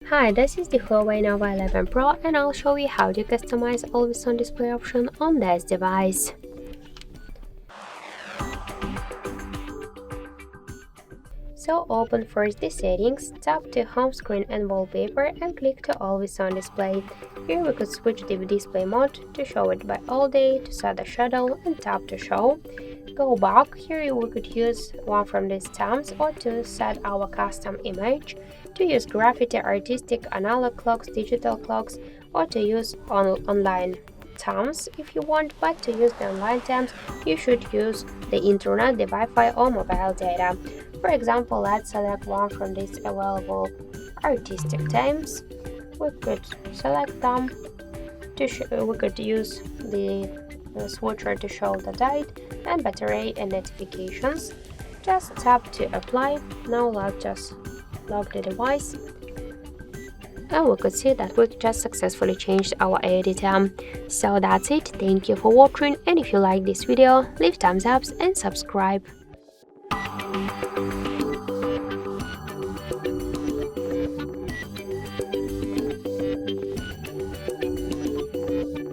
Hi, this is the HUAWEI Nova 11 Pro and I'll show you how to customize Always On Display option on this device. So open first the settings, tap to home screen and wallpaper and click to Always On Display. Here we could switch the display mode to show it by all day, to set the schedule and tap to show. Go back, here we could use one from these tabs or to set our custom image, to use graffiti, artistic, analog clocks, digital clocks, or to use online tabs if you want, but to use the online tabs you should use the internet, the Wi-Fi or mobile data. For example, let's select one from these available artistic tabs. We could select them. We could use the switcher to show the date and battery and notifications. Just tap to apply. Now let's just lock the device. And we could see that we just successfully changed our AoD time. So that's it. Thank you for watching, and if you like this video, leave thumbs up and subscribe.